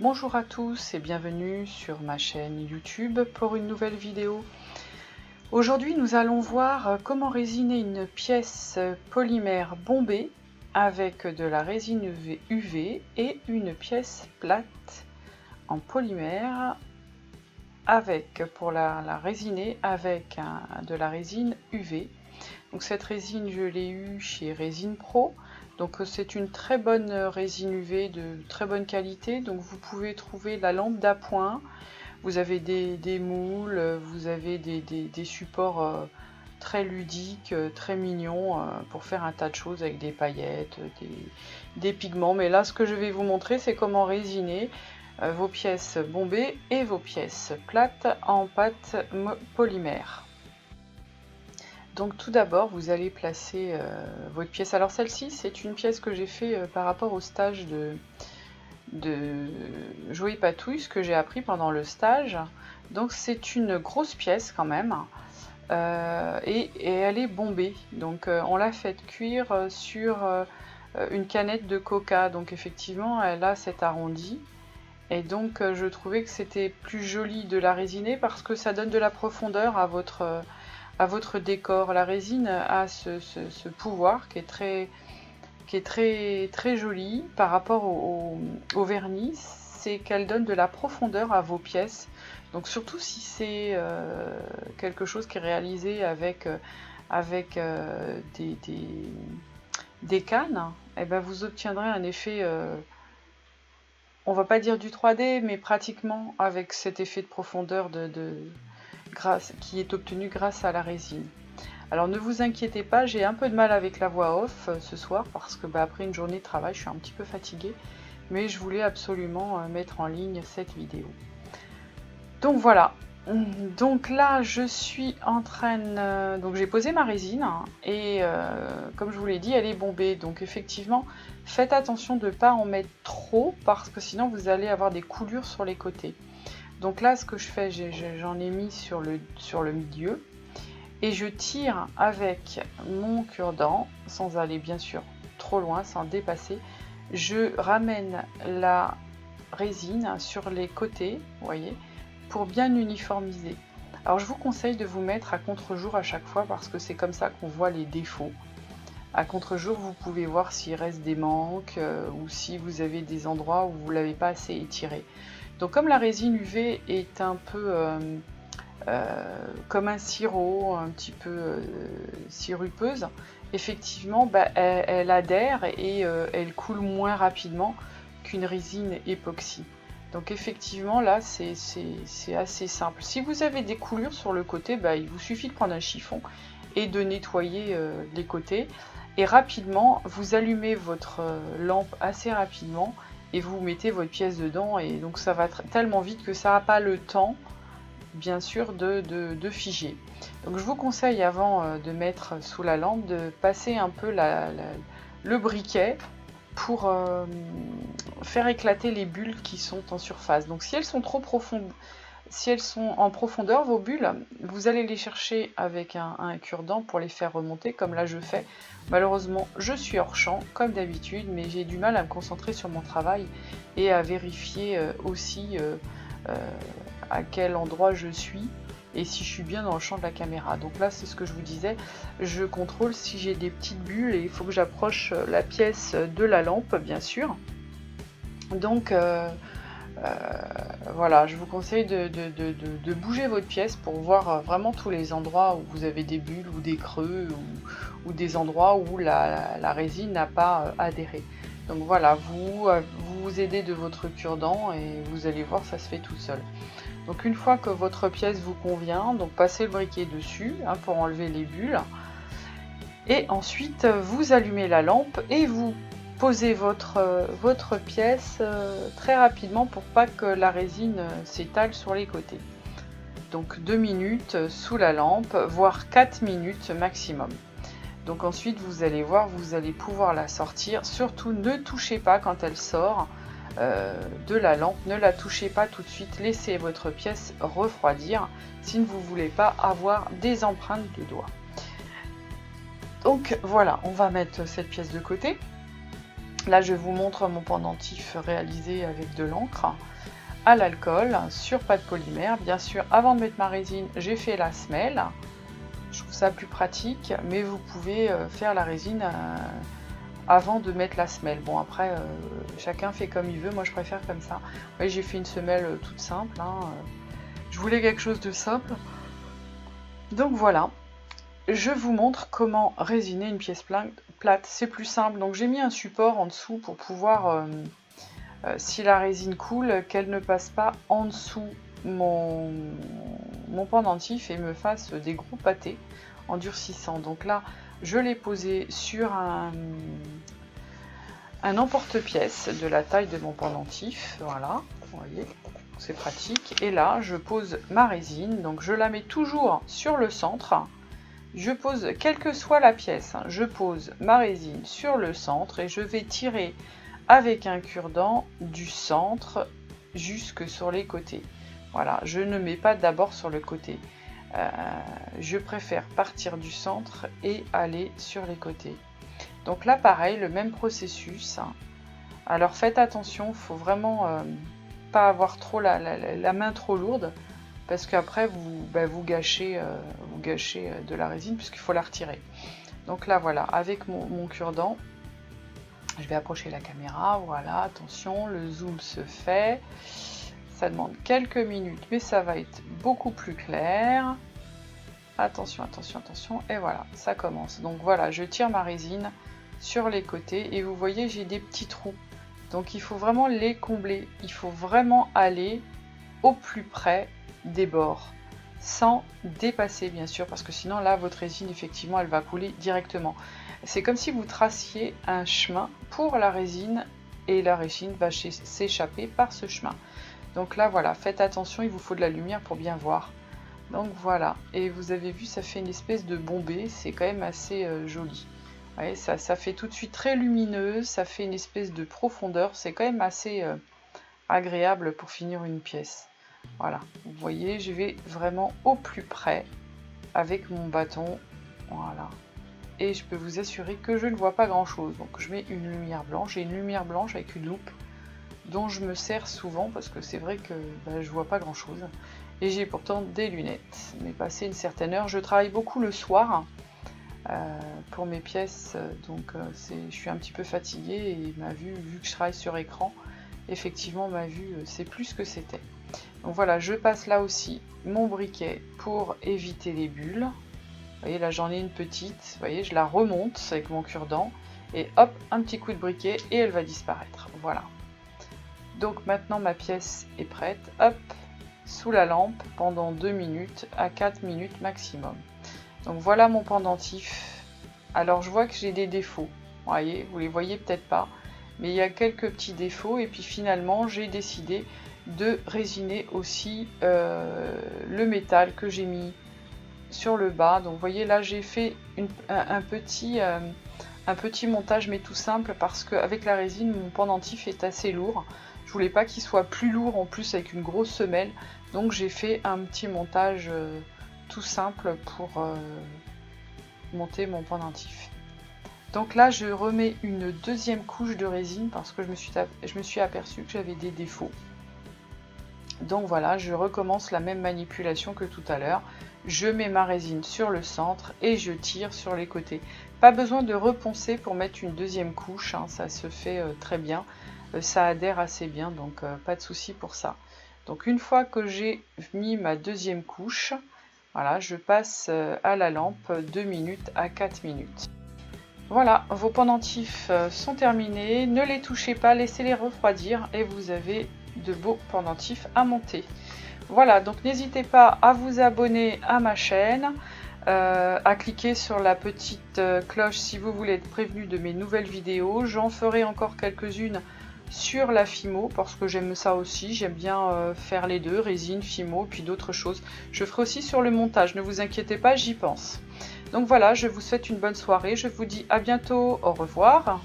Bonjour à tous et bienvenue sur ma chaîne YouTube pour une nouvelle vidéo. Aujourd'hui nous allons voir comment résiner une pièce polymère bombée avec de la résine UV et une pièce plate en polymère avec, pour la résiner avec de la résine UV. Donc cette résine je l'ai eue chez Résine Pro. Donc c'est une très bonne résine UV de très bonne qualité. Donc vous pouvez trouver la lampe d'appoint, vous avez des moules, vous avez des supports très ludiques, très mignons pour faire un tas de choses avec des paillettes, des pigments. Mais là ce que je vais vous montrer c'est comment résiner vos pièces bombées et vos pièces plates en pâte polymère. Donc tout d'abord, vous allez placer votre pièce. Alors celle-ci, c'est une pièce que j'ai fait par rapport au stage de Joey Patouille, ce que j'ai appris pendant le stage. Donc c'est une grosse pièce quand même, et elle est bombée. Donc on l'a fait cuire sur une canette de coca. Donc effectivement, elle a cet arrondi. Et donc je trouvais que c'était plus joli de la résiner parce que ça donne de la profondeur à votre décor. La résine a ce pouvoir qui est très joli par rapport au vernis, c'est qu'elle donne de la profondeur à vos pièces. Donc surtout si c'est quelque chose qui est réalisé avec des cannes, et ben vous obtiendrez un effet, on va pas dire du 3D, mais pratiquement avec cet effet de profondeur qui est obtenu grâce à la résine. Alors ne vous inquiétez pas, j'ai un peu de mal avec la voix off ce soir parce que après une journée de travail, je suis un petit peu fatiguée, mais je voulais absolument mettre en ligne cette vidéo. Donc voilà, donc là je suis en train de... Donc j'ai posé ma résine et comme je vous l'ai dit, elle est bombée. Donc effectivement, faites attention de ne pas en mettre trop parce que sinon vous allez avoir des coulures sur les côtés. Donc là, ce que je fais, j'en ai mis sur le milieu et je tire avec mon cure-dent, sans aller bien sûr trop loin, sans dépasser. Je ramène la résine sur les côtés, vous voyez, pour bien uniformiser. Alors je vous conseille de vous mettre à contre-jour à chaque fois parce que c'est comme ça qu'on voit les défauts. À contre-jour, vous pouvez voir s'il reste des manques ou si vous avez des endroits où vous ne l'avez pas assez étiré. Donc comme la résine UV est un peu comme un sirop, un petit peu sirupeuse, effectivement elle adhère et elle coule moins rapidement qu'une résine époxy. Donc effectivement là c'est assez simple. Si vous avez des coulures sur le côté, il vous suffit de prendre un chiffon et de nettoyer les côtés. Et rapidement, vous allumez votre lampe assez rapidement et vous mettez votre pièce dedans et donc ça va tellement vite que ça n'a pas le temps bien sûr de figer. Donc je vous conseille avant de mettre sous la lampe de passer un peu le briquet pour faire éclater les bulles qui sont en surface. Donc si elles sont trop profondes, si elles sont en profondeur, vos bulles, vous allez les chercher avec un cure-dent pour les faire remonter, comme là je fais. Malheureusement, je suis hors champ, comme d'habitude, mais j'ai du mal à me concentrer sur mon travail et à vérifier aussi à quel endroit je suis et si je suis bien dans le champ de la caméra. Donc là, c'est ce que je vous disais, je contrôle si j'ai des petites bulles et il faut que j'approche la pièce de la lampe, bien sûr. Donc... voilà, je vous conseille de bouger votre pièce pour voir vraiment tous les endroits où vous avez des bulles ou des creux ou des endroits où la résine n'a pas adhéré. Donc voilà, vous vous aidez de votre cure-dent et vous allez voir, ça se fait tout seul. Donc une fois que votre pièce vous convient, donc passez le briquet dessus pour enlever les bulles. Et ensuite, vous allumez la lampe et vous posez votre pièce très rapidement pour pas que la résine s'étale sur les côtés. Donc 2 minutes sous la lampe, voire 4 minutes maximum. Donc ensuite vous allez voir, vous allez pouvoir la sortir. Surtout ne touchez pas quand elle sort de la lampe, ne la touchez pas tout de suite, laissez votre pièce refroidir si vous ne voulez pas avoir des empreintes de doigts. Donc voilà, on va mettre cette pièce de côté. Là, je vous montre mon pendentif réalisé avec de l'encre à l'alcool sur pâte polymère. Bien sûr, avant de mettre ma résine, j'ai fait la semelle. Je trouve ça plus pratique, mais vous pouvez faire la résine avant de mettre la semelle. Bon, après, chacun fait comme il veut. Moi, je préfère comme ça. Oui, j'ai fait une semelle toute simple. Hein. Je voulais quelque chose de simple. Donc voilà. Je vous montre comment résiner une pièce plate. C'est plus simple. Donc j'ai mis un support en dessous pour pouvoir, si la résine coule, qu'elle ne passe pas en dessous mon pendentif et me fasse des gros pâtés endurcissants. Donc là, je l'ai posé sur un emporte-pièce de la taille de mon pendentif. Voilà, vous voyez, c'est pratique. Et là, je pose ma résine. Donc je la mets toujours sur le centre. Je pose, quelle que soit la pièce, hein, je pose ma résine sur le centre et je vais tirer avec un cure-dent du centre jusque sur les côtés. Voilà, je ne mets pas d'abord sur le côté. Je préfère partir du centre et aller sur les côtés. Donc là, pareil, le même processus. Alors faites attention, il ne faut vraiment pas avoir trop la main trop lourde. Parce qu'après, vous gâchez de la résine puisqu'il faut la retirer. Donc là, voilà, avec mon cure-dent, je vais approcher la caméra. Voilà, attention, le zoom se fait. Ça demande quelques minutes, mais ça va être beaucoup plus clair. Attention, attention, attention. Et voilà, ça commence. Donc voilà, je tire ma résine sur les côtés. Et vous voyez, j'ai des petits trous. Donc il faut vraiment les combler. Il faut vraiment aller au plus près des bords, sans dépasser bien sûr, parce que sinon là votre résine effectivement elle va couler directement. C'est comme si vous traciez un chemin pour la résine et la résine va s'échapper par ce chemin. Donc là voilà, faites attention, il vous faut de la lumière pour bien voir. Donc voilà, et vous avez vu, ça fait une espèce de bombée, c'est quand même assez joli. Vous voyez, ça fait tout de suite très lumineux, ça fait une espèce de profondeur, c'est quand même assez agréable pour finir une pièce. Voilà, vous voyez, je vais vraiment au plus près avec mon bâton, voilà. Et je peux vous assurer que je ne vois pas grand chose. Donc je mets une lumière blanche, j'ai une lumière blanche avec une loupe dont je me sers souvent parce que c'est vrai que je vois pas grand chose. Et j'ai pourtant des lunettes, mais passé une certaine heure, je travaille beaucoup le soir pour mes pièces, donc je suis un petit peu fatiguée et ma vue, vu que je travaille sur écran, effectivement ma vue c'est plus ce que c'était. Donc voilà, je passe là aussi mon briquet pour éviter les bulles. Vous voyez, là j'en ai une petite, vous voyez, je la remonte avec mon cure-dent et hop, un petit coup de briquet et elle va disparaître. Voilà. Donc maintenant ma pièce est prête, hop, sous la lampe pendant 2 minutes à 4 minutes maximum. Donc voilà mon pendentif. Alors je vois que j'ai des défauts, vous voyez, vous les voyez peut-être pas, mais il y a quelques petits défauts et puis finalement j'ai décidé de résiner aussi le métal que j'ai mis sur le bas. Donc vous voyez là j'ai fait un petit montage mais tout simple parce qu'avec la résine mon pendentif est assez lourd. Je voulais pas qu'il soit plus lourd en plus avec une grosse semelle, donc j'ai fait un petit montage tout simple pour monter mon pendentif. Donc là je remets une deuxième couche de résine parce que je me suis aperçue que j'avais des défauts. Donc voilà, je recommence la même manipulation que tout à l'heure. Je mets ma résine sur le centre et je tire sur les côtés. Pas besoin de reponcer pour mettre une deuxième couche, hein, ça se fait très bien. Ça adhère assez bien, donc pas de souci pour ça. Donc une fois que j'ai mis ma deuxième couche, voilà, je passe à la lampe 2 minutes à 4 minutes. Voilà, vos pendentifs sont terminés. Ne les touchez pas, laissez-les refroidir et vous avez de beaux pendentifs à monter. Voilà, donc n'hésitez pas à vous abonner à ma chaîne, à cliquer sur la petite cloche si vous voulez être prévenu de mes nouvelles vidéos. J'en ferai encore quelques-unes sur la Fimo parce que j'aime ça aussi, j'aime bien faire les deux, résine, Fimo, puis d'autres choses. Je ferai aussi sur le montage, ne vous inquiétez pas, j'y pense. Donc voilà, je vous souhaite une bonne soirée, je vous dis à bientôt, au revoir.